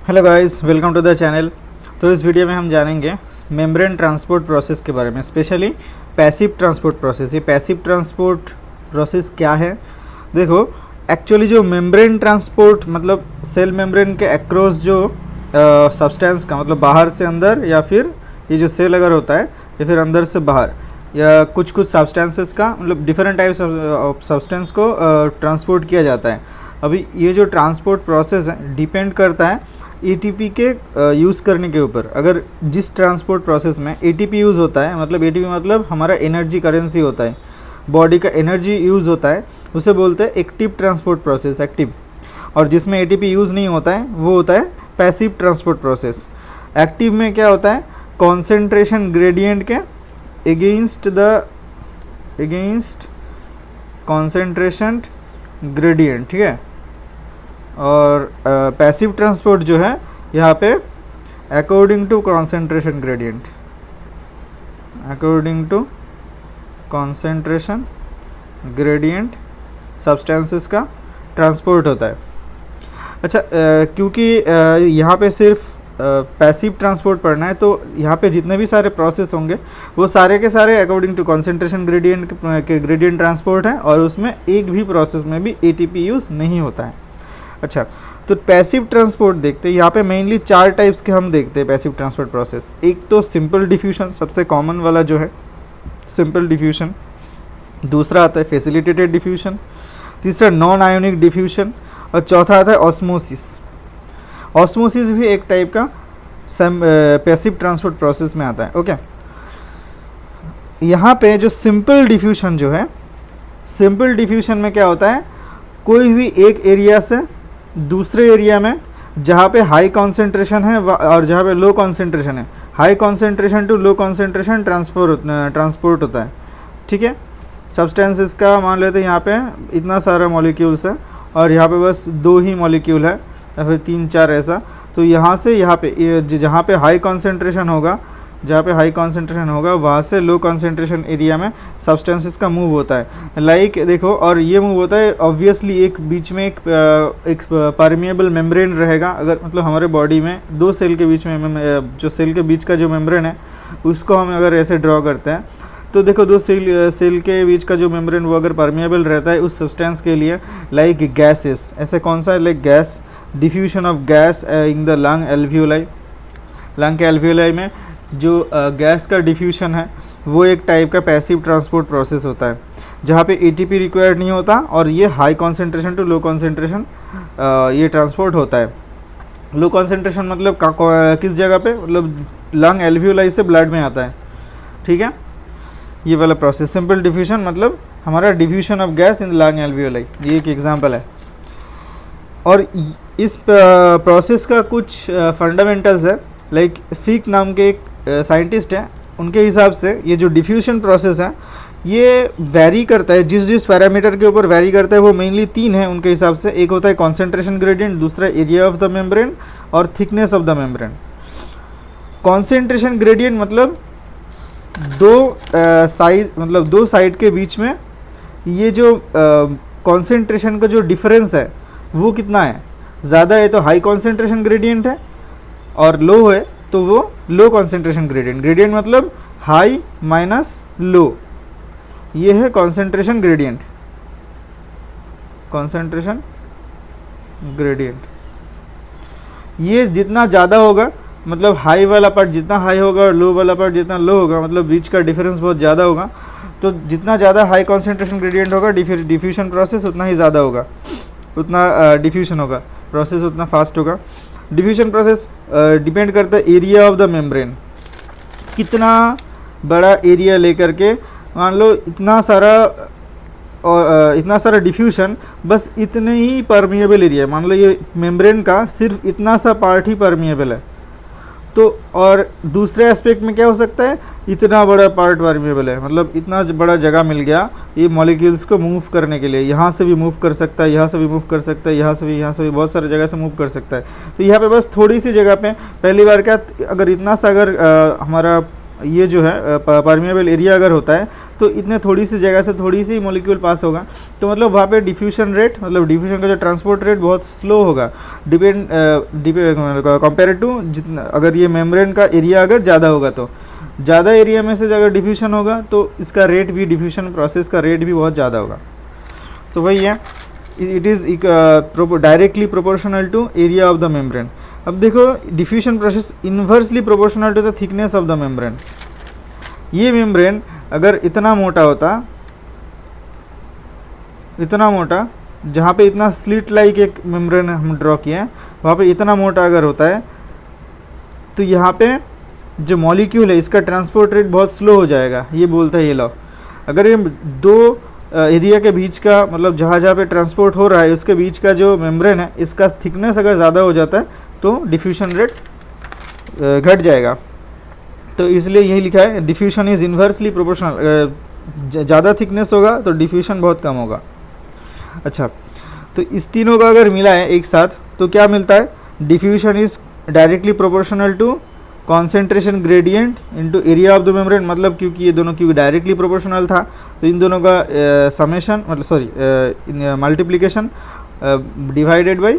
Hello guys, welcome to the channel. तो इस video में हम जानेंगे मेम्ब्रेन ट्रांसपोर्ट प्रोसेस के बारे में, स्पेशली पैसिव ट्रांसपोर्ट प्रोसेस। ये पैसिव ट्रांसपोर्ट प्रोसेस क्या है? देखो, एक्चुअली जो मेम्ब्रेन ट्रांसपोर्ट मतलब सेल मेम्ब्रेन के अक्रॉस जो सब्सटेंस का मतलब बाहर से अंदर, या फिर ये जो सेल अगर होता है या फिर अंदर से बाहर, या कुछ सब्सटेंसेस का मतलब डिफरेंट टाइप्स ऑफ सब्सटेंस को ट्रांसपोर्ट किया जाता है। अभी ये जो ट्रांसपोर्ट प्रोसेस है डिपेंड करता है एटीपी के यूज़ करने के ऊपर। अगर जिस ट्रांसपोर्ट प्रोसेस में एटीपी यूज़ होता है, मतलब एटीपी मतलब हमारा एनर्जी करेंसी होता है, बॉडी का एनर्जी यूज़ होता है, उसे बोलते हैं एक्टिव ट्रांसपोर्ट प्रोसेस, एक्टिव। और जिसमें एटीपी यूज़ नहीं होता है वो होता है पैसिव ट्रांसपोर्ट प्रोसेस। एक्टिव में क्या होता है? कॉन्सेंट्रेशन ग्रेडियंट के अगेंस्ट कॉन्सेंट्रेशन ग्रेडियंट, ठीक है। और पैसिव ट्रांसपोर्ट जो है यहाँ पे according to concentration gradient, according to concentration gradient substances का ट्रांसपोर्ट होता है। अच्छा, क्योंकि यहाँ पे सिर्फ पैसिव ट्रांसपोर्ट पढ़ना है, तो यहाँ पे जितने भी सारे प्रोसेस होंगे वो सारे के सारे अकॉर्डिंग टू कॉन्सेंट्रेशन ग्रेडियंट के ग्रेडियंट ट्रांसपोर्ट है, और उसमें एक भी प्रोसेस में भी एटीपी यूज़ नहीं होता है। अच्छा, तो पैसिव ट्रांसपोर्ट देखते हैं। यहाँ पे मेनली 4 टाइप्स के हम देखते हैं पैसिव ट्रांसपोर्ट प्रोसेस। एक तो सिंपल डिफ्यूजन, सबसे कॉमन वाला जो है सिंपल डिफ्यूजन। दूसरा आता है फैसिलिटेटेड डिफ्यूजन। तीसरा नॉन आयोनिक डिफ्यूजन। और चौथा आता है ऑस्मोसिस। ऑस्मोसिस भी एक टाइप का पैसिव ट्रांसपोर्ट प्रोसेस में आता है। ओके, यहाँ पे जो सिंपल डिफ्यूजन जो है, सिंपल डिफ्यूजन में क्या होता है? कोई भी एक एरिया से दूसरे एरिया में जहाँ पे हाई कॉन्सेंट्रेशन है और जहाँ पे लो कॉन्सेंट्रेशन है, high concentration to low concentration transport होता है, ठीक है। सब्सटेंसेस का मान लेते हैं यहाँ पे इतना सारा मॉलिक्यूल्स है और यहाँ पे बस 2 ही मॉलिक्यूल है या फिर 3-4 ऐसा। तो यहाँ से यहाँ पे जहाँ पे हाई कॉन्सेंट्रेशन होगा, जहाँ पे हाई कॉन्सेंट्रेशन होगा वहाँ से लो कॉन्सेंट्रेशन एरिया में सब्सटेंसेस का मूव होता है। लाइक देखो, और ये मूव होता है ऑब्वियसली एक बीच में एक परमिएबल मेम्ब्रेन रहेगा। अगर मतलब हमारे बॉडी में 2 सेल के बीच में जो सेल के बीच का जो मेम्ब्रेन है उसको हम अगर ऐसे ड्रॉ करते हैं, तो देखो 2 सेल के बीच का जो मेम्ब्रेन वो अगर परमिएबल रहता है उस सब्सटेंस के लिए, लाइक गैसेस, ऐसे कौन सा है? Like gas, diffusion of gas in the lung alveoli. Lung के एल्वियोलाई में जो गैस का डिफ्यूजन है वो एक टाइप का पैसिव ट्रांसपोर्ट प्रोसेस होता है, जहाँ पे एटीपी रिक्वायर्ड नहीं होता और ये high concentration to low concentration ये ट्रांसपोर्ट होता है। लो कॉन्सेंट्रेशन मतलब किस जगह पे? मतलब लंग एल्वियोलाई से ब्लड में आता है, ठीक है। ये वाला प्रोसेस सिंपल डिफ्यूजन मतलब हमारा diffusion of gas in lung alveoli, ये एक एग्जांपल है। और इस प्रोसेस का कुछ फंडामेंटल्स है, लाइक फिक नाम के एक साइंटिस्ट हैं, उनके हिसाब से ये जो डिफ्यूजन प्रोसेस है ये वेरी करता है, जिस पैरामीटर के ऊपर वेरी करता है वो मेनली 3 है उनके हिसाब से। एक होता है कॉन्सेंट्रेशन ग्रेडियंट, दूसरा एरिया ऑफ द मेम्ब्रेन और thickness of the membrane. Concentration gradient मतलब 2 साइड के बीच में ये जो कॉन्सेंट्रेशन का जो डिफरेंस है वो कितना है? ज़्यादा है तो हाई कॉन्सेंट्रेशन ग्रेडियंट है, और लो है तो वो लो कॉन्सेंट्रेशन ग्रेडियंट। ग्रेडियंट मतलब हाई माइनस लो, ये है कॉन्सेंट्रेशन ग्रेडियंट, कॉन्सेंट्रेशन ग्रेडियंट। ये जितना ज़्यादा होगा मतलब हाई वाला पार्ट जितना हाई होगा और लो वाला पार्ट जितना लो होगा, मतलब बीच का डिफरेंस बहुत ज़्यादा होगा। तो जितना ज़्यादा हाई कॉन्सेंट्रेशन ग्रेडियंट होगा डिफ्यूजन प्रोसेस उतना ही ज़्यादा होगा, उतना डिफ्यूजन होगा, प्रोसेस उतना फास्ट होगा। डिफ्यूजन प्रोसेस डिपेंड करता है एरिया ऑफ द मेम्ब्रेन, कितना बड़ा एरिया लेकर के, मान लो इतना सारा डिफ्यूजन, बस इतने ही परमिएबल एरिया है। मान लो ये मेम्ब्रेन का सिर्फ इतना सा पार्ट ही परमिएबल है, तो और दूसरे एस्पेक्ट में क्या हो सकता है? इतना बड़ा पार्ट परमिएबल है, मतलब इतना बड़ा जगह मिल गया ये मॉलिक्यूल्स को मूव करने के लिए। यहाँ से भी मूव कर सकता है, यहाँ से भी मूव कर सकता है, यहाँ से भी बहुत सारी जगह से मूव कर सकता है। तो यहाँ पे बस थोड़ी सी जगह पे पहली बार क्या, अगर इतना सा अगर हमारा ये जो है परमेबल एरिया अगर होता है तो इतने थोड़ी सी जगह से थोड़ी सी मॉलिक्यूल पास होगा, तो मतलब वहाँ पे डिफ्यूजन रेट मतलब डिफ्यूजन का जो ट्रांसपोर्ट रेट बहुत स्लो होगा कंपेयर टू जितना अगर ये मेम्ब्रेन का एरिया अगर ज़्यादा होगा। तो ज़्यादा एरिया में से अगर डिफ्यूजन होगा तो इसका रेट भी, डिफ्यूजन प्रोसेस का रेट भी बहुत ज़्यादा होगा। तो वही है, it is directly proportional to area of the membrane. अब देखो diffusion process inversely proportional to the thickness of the membrane. ये मेम्ब्रेन अगर इतना मोटा होता, इतना मोटा, जहाँ पे इतना स्लिट लाइक एक मेम्ब्रेन हम ड्रॉ किए हैं वहाँ पे इतना मोटा अगर होता है तो यहाँ पे जो मॉलिक्यूल है इसका ट्रांसपोर्ट रेट बहुत स्लो हो जाएगा, ये बोलता है ये लॉ। अगर ये दो एरिया के बीच का मतलब जहाँ जहाँ पे ट्रांसपोर्ट हो रहा है उसके बीच का जो मेम्ब्रेन है इसका थिकनेस अगर ज़्यादा हो जाता है तो डिफ्यूजन रेट घट जाएगा। तो इसलिए यही लिखा है डिफ्यूजन इज़ इन्वर्सली प्रोपोर्शनल, ज़्यादा थिकनेस होगा तो डिफ्यूजन बहुत कम होगा। अच्छा, तो इस तीनों का अगर मिला है एक साथ तो क्या मिलता है, diffusion is directly proportional to concentration gradient into area of the membrane. मतलब क्योंकि ये दोनों क्योंकि डायरेक्टली प्रोपोर्शनल था तो इन दोनों का समेशन मतलब सॉरी मल्टीप्लिकेशन डिवाइडेड बाय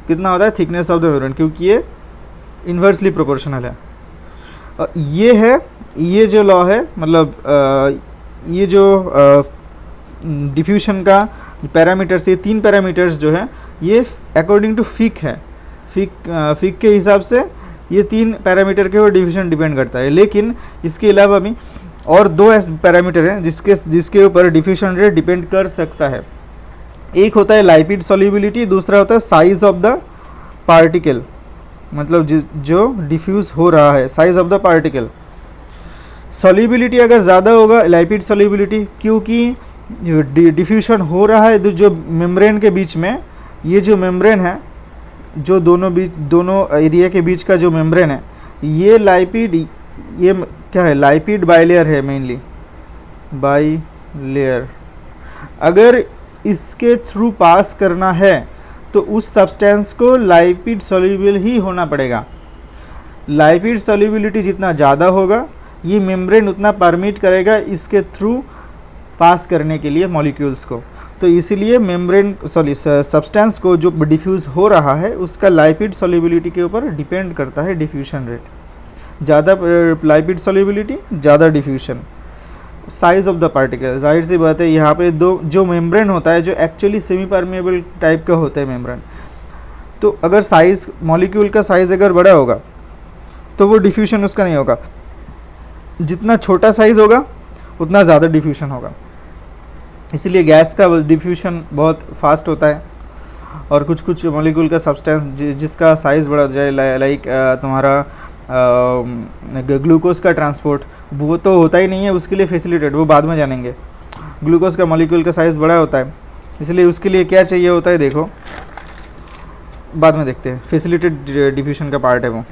कितना होता है, थिकनेस ऑफ द मेम्ब्रेन, क्योंकि ये इन्वर्सली प्रोपोर्शनल है। ये है, ये जो लॉ है मतलब ये जो डिफ्यूजन का पैरामीटर्स, ये 3 पैरामीटर्स जो है ये अकॉर्डिंग टू फिक है। फिक के हिसाब से ये 3 पैरामीटर के ऊपर डिफ्यूजन डिपेंड करता है। लेकिन इसके अलावा भी और 2 ऐसे पैरामीटर हैं जिसके ऊपर डिफ्यूजन रेट डिपेंड कर सकता है। एक होता है लाइपिड सॉल्युबिलिटी, दूसरा होता है साइज ऑफ द पार्टिकल, मतलब जो डिफ्यूज़ हो रहा है, size of the particle. Solubility अगर ज़्यादा होगा लाइपिड सॉल्युबिलिटी, क्योंकि डिफ्यूजन हो रहा है जो मेम्ब्रेन के बीच में, ये जो मेम्ब्रेन है जो दोनों एरिया के बीच का जो मेम्ब्रेन है ये लाइपिड, ये क्या है, लाइपिड बाइलेयर है, मेनली बाइलेयर। अगर इसके थ्रू पास करना है तो उस सब्सटेंस को लाइपिड सॉल्युबल ही होना पड़ेगा। लाइपिड सॉल्युबिलिटी जितना ज़्यादा होगा ये मेम्ब्रेन उतना परमिट करेगा इसके थ्रू पास करने के लिए मॉलिक्यूल्स को। तो इसीलिए मेम्ब्रेन सब्सटेंस को जो डिफ्यूज़ हो रहा है उसका लाइपिड सॉल्युबिलिटी के ऊपर डिपेंड करता है डिफ्यूजन रेट। ज़्यादा लाइपिड सॉल्युबिलिटी, ज़्यादा diffusion. Size of the particle, जाहिर सी बात है यहाँ पे जो मेम्ब्रेन होता है जो एक्चुअली सेमी परमेबल टाइप का होता है मेम्ब्रेन, तो अगर साइज़ मॉलिक्यूल का साइज़ अगर बड़ा होगा तो वो डिफ्यूजन उसका नहीं होगा। जितना छोटा साइज़ होगा उतना ज़्यादा डिफ्यूजन होगा। इसीलिए गैस का डिफ्यूजन बहुत फास्ट होता है। और कुछ मॉलिक्यूल का सब्सटेंस जिसका साइज़ बड़ा हो जाए, लाइक तुम्हारा ग्लूकोज का ट्रांसपोर्ट, वो तो होता ही नहीं है, उसके लिए फैसिलिटेट, वो बाद में जानेंगे। ग्लूकोज का मॉलिक्यूल का साइज़ बड़ा होता है, इसलिए उसके लिए क्या चाहिए होता है देखो बाद में देखते हैं, फैसिलिटेट डिफ्यूजन का पार्ट है वो।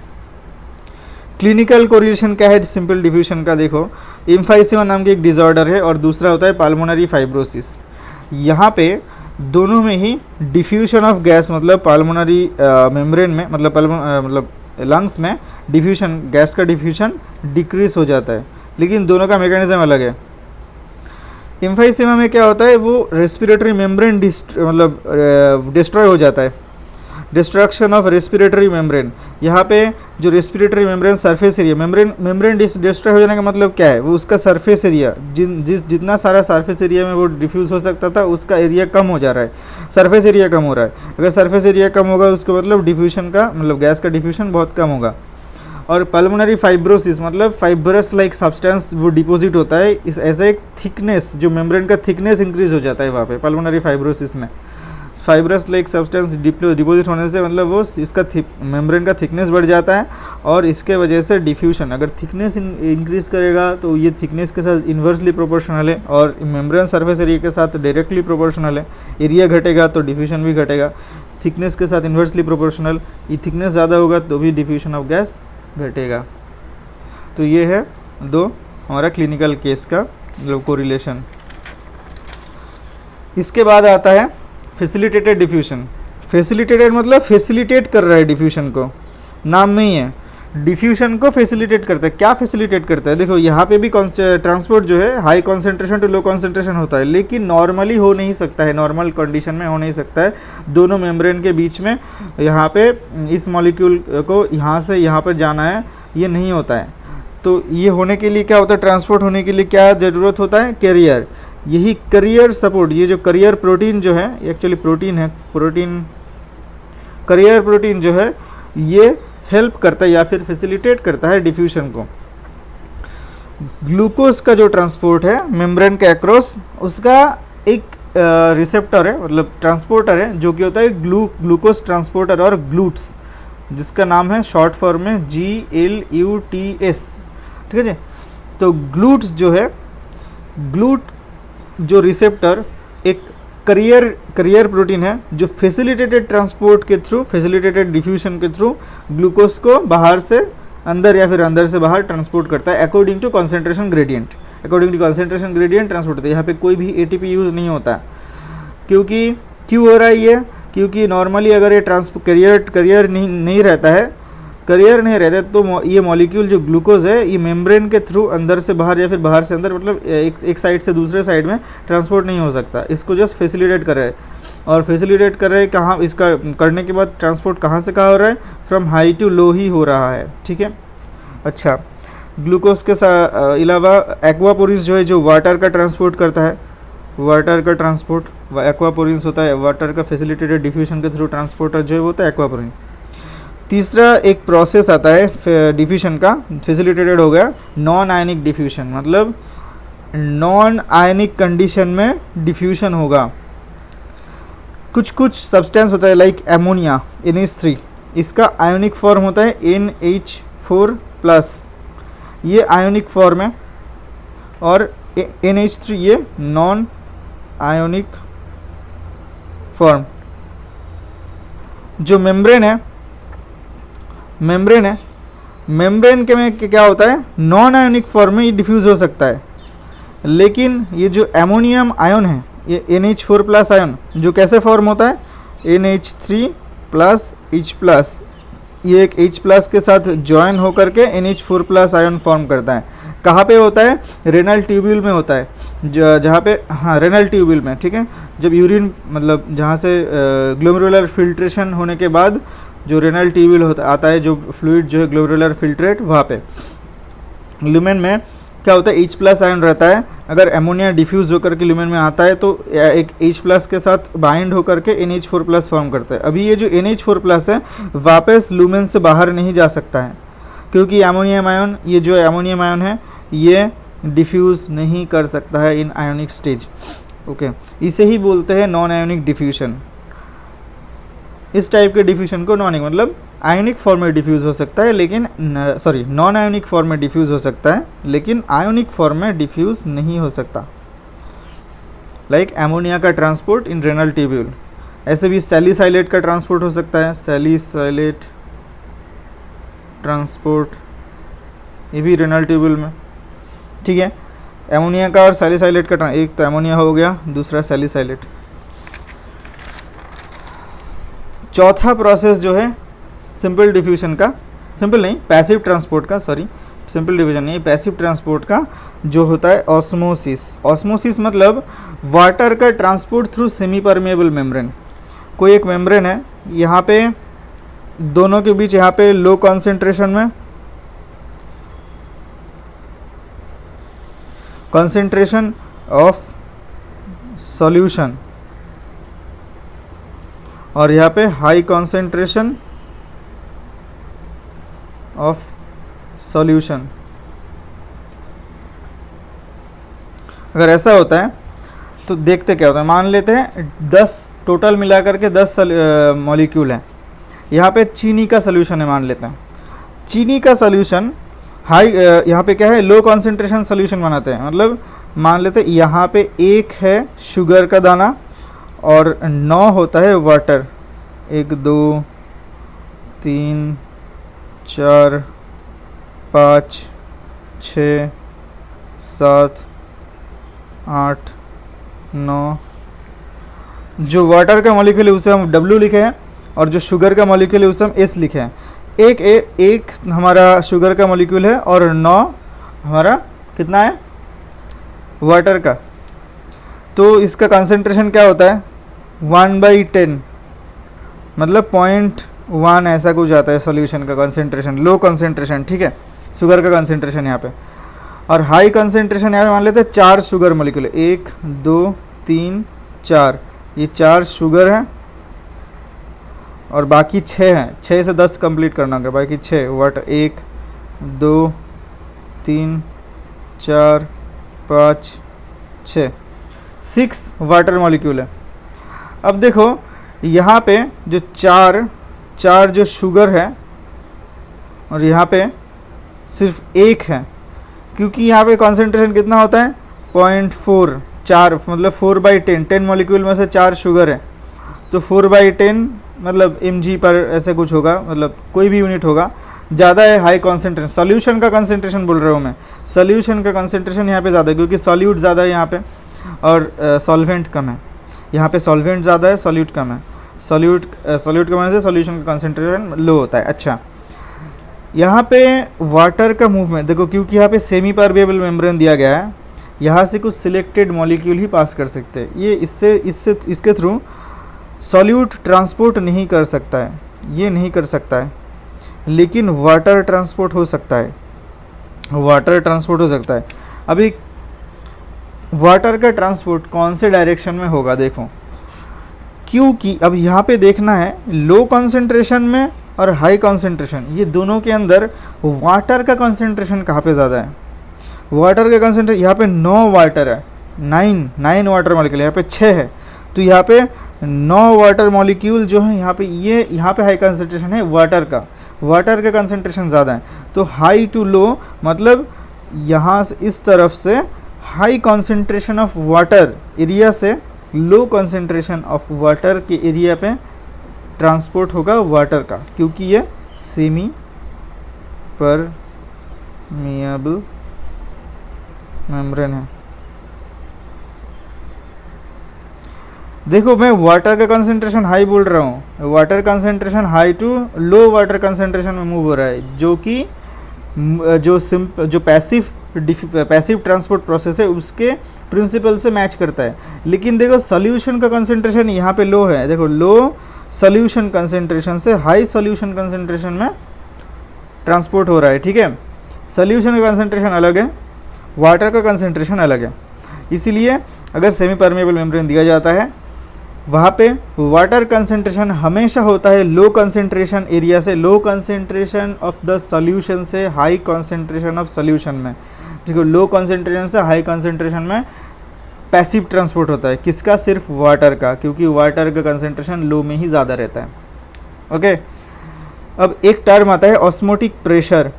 क्लिनिकल कोरिलेशन क्या है सिंपल डिफ्यूजन का, देखो एम्फाइसेमा नाम की एक डिसऑर्डर है और दूसरा होता है पाल्मोनरी फाइब्रोसिस। यहाँ पे दोनों में ही डिफ्यूजन ऑफ गैस मतलब पाल्मोनरी मेम्ब्रेन में मतलब लंग्स में डिफ्यूजन, गैस का डिफ्यूजन डिक्रीज हो जाता है, लेकिन दोनों का मैकेनिज्म अलग है। एम्फाइसेमा में क्या होता है, वो रेस्पिरेटरी मेम्ब्रेन डिस्ट्रॉय हो जाता है, डिस्ट्रक्शन ऑफ रेस्पिरेटरी मेम्ब्रेन। यहाँ पे जो respiratory membrane surface area, membrane destroy हो जाने का मतलब क्या है, वो उसका सरफेस एरिया जितना सारा सरफेस एरिया में वो डिफ्यूज़ हो सकता था उसका एरिया कम हो जा रहा है, सरफेस एरिया कम हो रहा है। अगर सरफेस एरिया कम होगा उसका मतलब डिफ्यूजन का मतलब गैस का डिफ्यूजन बहुत कम होगा। और पल्मोनरी फाइब्रोसिस मतलब फाइब्रस लाइक सब्सटेंस वो डिपॉजिट होता है, इस ऐसे एक थिकनेस, जो मेम्ब्रेन का थिकनेस इंक्रीज हो जाता है वहाँ पे पल्मोनरी फाइब्रोसिस में। फाइब्रस लाइक सब्सटेंस डिपॉजिट होने से मतलब वो इसका मेम्ब्रेन का थिकनेस बढ़ जाता है और इसके वजह से डिफ्यूजन, अगर थिकनेस इंक्रीज करेगा तो ये थिकनेस के साथ इन्वर्सली प्रोपोर्शनल है और मेम्ब्रेन सरफेस एरिया के साथ डायरेक्टली प्रोपोर्शनल है। एरिया घटेगा तो डिफ्यूजन भी घटेगा, थिकनेस के साथ इन्वर्सली प्रोपोर्शनल, ये थिकनेस ज़्यादा होगा तो भी डिफ्यूजन ऑफ गैस घटेगा। तो ये है दो हमारा क्लिनिकल केस का मतलब कोरिलेशन। इसके बाद आता है फैसिलिटेटेड डिफ्यूजन। फैसिलिटेटेड मतलब फैसिलिटेट कर रहा है डिफ्यूजन को, नाम में ही है। डिफ्यूजन को फैसिलिटेट करता है। क्या फैसिलिटेट करता है? देखो यहाँ पे भी ट्रांसपोर्ट जो है high concentration to low concentration होता है, लेकिन नॉर्मली हो नहीं सकता है, नॉर्मल कंडीशन में हो नहीं सकता है दोनों मेम्ब्रेन के बीच में। यहाँ पे इस मॉलिक्यूल को यहाँ से यहाँ पर जाना है, ये नहीं होता है। तो ये होने के लिए क्या होता है, ट्रांसपोर्ट होने के लिए क्या ज़रूरत होता है? कैरियर। यही कैरियर सपोर्ट, ये जो कैरियर प्रोटीन जो है, एक्चुअली प्रोटीन है, प्रोटीन कैरियर प्रोटीन जो है ये हेल्प करता है या फिर फैसिलिटेट करता है डिफ्यूजन को। ग्लूकोज का जो ट्रांसपोर्ट है मेम्ब्रेन के अक्रॉस, उसका एक रिसेप्टर है, मतलब ट्रांसपोर्टर है, जो कि होता है ग्लूकोज ट्रांसपोर्टर और ग्लूट्स, जिसका नाम है शॉर्ट फॉर्म में GLUTS। ठीक है जी। तो ग्लूट्स जो है, ग्लूट जो रिसेप्टर एक कैरियर प्रोटीन है जो फैसिलिटेटेड ट्रांसपोर्ट के थ्रू, फैसिलिटेटेड डिफ्यूजन के थ्रू ग्लूकोज को बाहर से अंदर या फिर अंदर से बाहर ट्रांसपोर्ट करता है according to concentration gradient. According to concentration gradient transport होता है। यहाँ पे कोई भी ATP यूज़ नहीं होता, क्योंकि क्यों हो रहा है ये? क्योंकि नॉर्मली अगर ये कैरियर नहीं रहता है, कैरियर नहीं रहता है, तो ये मॉलिक्यूल जो ग्लूकोज है ये मेम्ब्रेन के थ्रू अंदर से बाहर या फिर बाहर से अंदर, मतलब एक साइड से दूसरे साइड में ट्रांसपोर्ट नहीं हो सकता। इसको जस्ट फैसिलिटेट कर रहा है, और फैसिलिटेट कर रहे हैं कहाँ, इसका करने के बाद ट्रांसपोर्ट कहाँ से कहाँ हो रहा है? फ्रॉम हाई टू लो ही हो रहा है। ठीक है। अच्छा, ग्लूकोज के अलावा एक्वापोरिन्स जो है, जो वाटर का ट्रांसपोर्ट करता है, वाटर का ट्रांसपोर्ट एक्वापोरिन्स होता है, वाटर का फैसिलिटेटेड डिफ्यूजन के थ्रू ट्रांसपोर्टर जो है वो होता है एक्वापोरिन। तीसरा एक प्रोसेस आता है डिफ्यूजन का, फैसिलिटेटेड हो गया नॉन आयनिक डिफ्यूजन, मतलब नॉन आयनिक कंडीशन में डिफ्यूजन होगा। कुछ सब्सटेंस होता है लाइक एमोनिया NH3, इसका आयोनिक फॉर्म होता है NH4+, ये आयोनिक फॉर्म है, और NH3 ये नॉन आयोनिक फॉर्म। जो मेम्ब्रेन है, मेम्ब्रेन के में क्या होता है? नॉन आयोनिक फॉर्म में ये डिफ्यूज़ हो सकता है, लेकिन ये जो एमोनियम आयन है, ये NH4+ आयन जो कैसे फॉर्म होता है? NH3+ H+, ये एक H+ के साथ ज्वाइन होकर के NH4+ आयन फॉर्म करता है। कहाँ पे होता है? रेनल ट्यूब्यूल में होता है, जहाँ पे, हाँ, रेनल ट्यूब्यूल में। ठीक है। जब यूरिन, मतलब जहाँ से ग्लोमेरुलर फिल्ट्रेशन होने के बाद जो रेनल ट्यूब्यूल आता है, जो फ्लूइड जो है ग्लोमेरुलर फिल्ट्रेट, वहाँ पे ल्यूमेन में क्या होता है? H+ आयन रहता है। अगर एमोनिया डिफ्यूज़ होकर के ल्यूमेन में आता है तो एक H+ के साथ बाइंड होकर के NH4+ फॉर्म करता है। अभी ये जो NH4+ है वापस ल्यूमेन से बाहर नहीं जा सकता है, क्योंकि एमोनियम आयन, ये जो एमोनियम आयन है ये डिफ्यूज़ नहीं कर सकता है इन आयोनिक स्टेज। ओके, इसे ही बोलते हैं नॉन आयोनिक डिफ्यूजन। इस टाइप के डिफ्यूजन को नॉन, मतलब आयोनिक फॉर्म में डिफ्यूज़ हो सकता है, लेकिन नॉन आयोनिक फॉर्म में डिफ्यूज़ हो सकता है, लेकिन आयोनिक फॉर्म में डिफ्यूज़ नहीं हो सकता। लाइक एमोनिया का ट्रांसपोर्ट इन रेनल ट्यूब्यूल। ऐसे भी सैलिसाइलेट का ट्रांसपोर्ट हो सकता है, सैलिसाइलेट ट्रांसपोर्ट, ये भी रेनल ट्यूब्यूल में। ठीक है। एमोनिया का और सैलिसाइलेट का, एक तो एमोनिया हो गया, दूसरा सैलिसाइलेट। चौथा प्रोसेस जो है सिंपल डिफ्यूजन का, सिंपल नहीं, पैसिव ट्रांसपोर्ट का, सॉरी, सिंपल डिफ्यूजन नहीं, पैसिव ट्रांसपोर्ट का, जो होता है ऑस्मोसिस। ऑस्मोसिस मतलब वाटर का transport through semi permeable membrane. कोई एक मेम्ब्रेन है, यहाँ पे दोनों के बीच, यहाँ पे लो कॉन्सेंट्रेशन में, कॉन्सेंट्रेशन ऑफ सॉल्यूशन, और यहाँ पे हाई कॉन्सेंट्रेशन ऑफ सॉल्यूशन। अगर ऐसा होता है तो देखते क्या होता है। मान लेते हैं 10 टोटल मिलाकर के 10 मॉलिक्यूल हैं। यहाँ पे चीनी का सॉल्यूशन है, मान लेते हैं चीनी का सॉल्यूशन हाई, यहाँ पे क्या है, लो कॉन्सेंट्रेशन सॉल्यूशन बनाते हैं। मतलब मान लेते हैं यहाँ पे 1 है शुगर का दाना और 9 होता है वाटर। 1 2 3 4 5 6 7 8 9। जो वाटर का मॉलिक्यूल है उसे हम W लिखे हैं और जो शुगर का मॉलिक्यूल है उसे हम S लिखे हैं। एक हमारा शुगर का मॉलिक्यूल है और 9 हमारा कितना है वाटर का। तो इसका कंसंट्रेशन क्या होता है 1/10, मतलब 0.1 ऐसा कुछ आता है सॉल्यूशन का कंसंट्रेशन, लो कंसंट्रेशन, ठीक है, शुगर का कंसंट्रेशन यहाँ पे। और हाई कंसंट्रेशन यहाँ पे मान लेते हैं 4 शुगर मॉलिक्यूल, 1 2 3 4, ये 4 शुगर हैं और बाकी 6 हैं, 6 से 10 कंप्लीट करना होगा, बाकी 6 वाटर, 1 2 3 4 5 6 वाटर मॉलिक्यूल है। अब देखो यहाँ पे जो चार जो शुगर है और यहाँ पे सिर्फ 1 है, क्योंकि यहाँ पे कंसंट्रेशन कितना होता है 0.4, 4 मतलब 4/10, 10 मॉलिक्यूल में से 4 शुगर है, तो 4/10 मतलब mg पर ऐसे कुछ होगा, मतलब कोई भी यूनिट होगा, ज़्यादा है हाई कॉन्सेंट्रेशन। सॉल्यूशन का कंसंट्रेशन बोल रहा हूँ मैं, सॉल्यूशन का कंसंट्रेशन यहाँ पे ज़्यादा है क्योंकि सॉल्यूट ज़्यादा है यहाँ पे और सॉल्वेंट कम है। यहाँ पे सॉल्वेंट ज़्यादा है, सॉल्यूट कम है, सॉल्यूट कम होने से सॉल्यूशन का कंसंट्रेशन लो होता है। अच्छा, यहाँ पे वाटर का मूवमेंट देखो, क्योंकि यहाँ पे सेमी परमेबल मेम्ब्रेन दिया गया है, यहाँ से कुछ सिलेक्टेड मॉलिक्यूल ही पास कर सकते हैं। ये इसके थ्रू सॉल्यूट ट्रांसपोर्ट नहीं कर सकता है, ये नहीं कर सकता है, लेकिन वाटर ट्रांसपोर्ट हो सकता है, वाटर ट्रांसपोर्ट हो सकता है। अभी वाटर का ट्रांसपोर्ट कौन से डायरेक्शन में होगा देखो, क्योंकि अब यहाँ पे देखना है लो कंसंट्रेशन में और हाई कंसंट्रेशन, ये दोनों के अंदर वाटर का कंसंट्रेशन कहाँ पे ज़्यादा है। वाटर का कंसंट्रेशन यहाँ पे 9 वाटर है, 9 वाटर मॉलिक्यूल, यहाँ पे 6 है, तो यहाँ पे 9 वाटर मॉलिक्यूल जो है यहाँ पे हाई कंसंट्रेशन है वाटर का कंसंट्रेशन ज़्यादा है। तो हाई टू लो मतलब यहाँ से इस तरफ से high concentration of water area से लो कंसंट्रेशन ऑफ वाटर के एरिया पे ट्रांसपोर्ट होगा वाटर का, क्योंकि ये सेमी परमिएबल मेम्ब्रेन है। देखो मैं वाटर का कंसंट्रेशन हाई बोल रहा हूँ, water concentration high to low water concentration में मूव हो रहा है, जो कि जो पैसिव ट्रांसपोर्ट प्रोसेस है उसके प्रिंसिपल से मैच करता है। लेकिन देखो सॉल्यूशन का कंसंट्रेशन यहाँ पे लो है, देखो लो सॉल्यूशन कंसंट्रेशन से हाई सॉल्यूशन कंसंट्रेशन में ट्रांसपोर्ट हो रहा है, ठीक है। सॉल्यूशन का कंसंट्रेशन अलग है, वाटर का कंसंट्रेशन अलग है, इसीलिए अगर सेमी परमेबल मेम्ब्रेन दिया जाता है वहाँ पे वाटर कंसंट्रेशन हमेशा होता है लो कंसंट्रेशन एरिया से, low concentration of the solution से हाई कंसंट्रेशन ऑफ सॉल्यूशन में, ठीक है। लो कंसंट्रेशन से हाई कंसंट्रेशन में पैसिव ट्रांसपोर्ट होता है, किसका, सिर्फ वाटर का, क्योंकि वाटर का कंसंट्रेशन लो में ही ज़्यादा रहता है। ओके, अब एक टर्म आता है ऑस्मोटिक प्रेशर,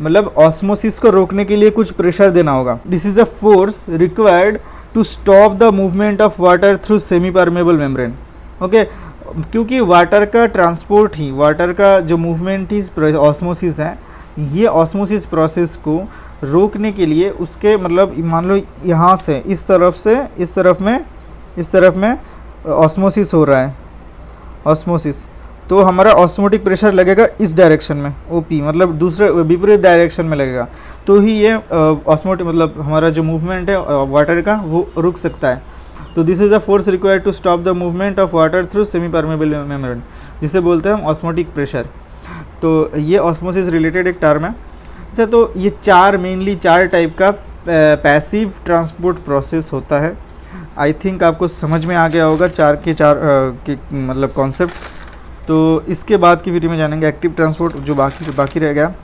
मतलब ऑस्मोसिस को रोकने के लिए कुछ प्रेशर देना होगा। This is a force required to stop the movement of water through semi permeable membrane. Okay, क्योंकि वाटर का ट्रांसपोर्ट ही, वाटर का जो मूवमेंट ही ऑस्मोसिस है, ये ऑस्मोसिस प्रोसेस को रोकने के लिए उसके मतलब मान लो यहाँ से इस तरफ में ऑस्मोसिस हो रहा है, ऑस्मोसिस, तो हमारा ऑस्मोटिक प्रेशर लगेगा इस डायरेक्शन में, ओपी मतलब दूसरे विपरीत डायरेक्शन में लगेगा, तो ही ये ऑस्मोटिक मतलब हमारा जो मूवमेंट है वाटर का वो रुक सकता है। तो this is a force required to stop the movement of water through semi permeable membrane, जिसे बोलते हैं हम ऑस्मोटिक प्रेशर। तो ये ऑस्मोसिस रिलेटेड एक टर्म है। अच्छा, तो ये मेनली चार टाइप का पैसिव ट्रांसपोर्ट प्रोसेस होता है। आई थिंक आपको समझ में आ गया होगा चार के मतलब कॉन्सेप्ट। तो इसके बाद की वीडियो में जानेंगे एक्टिव ट्रांसपोर्ट, जो बाकी रह गया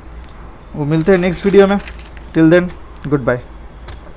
वो मिलते हैं नेक्स्ट वीडियो में। Till then good bye.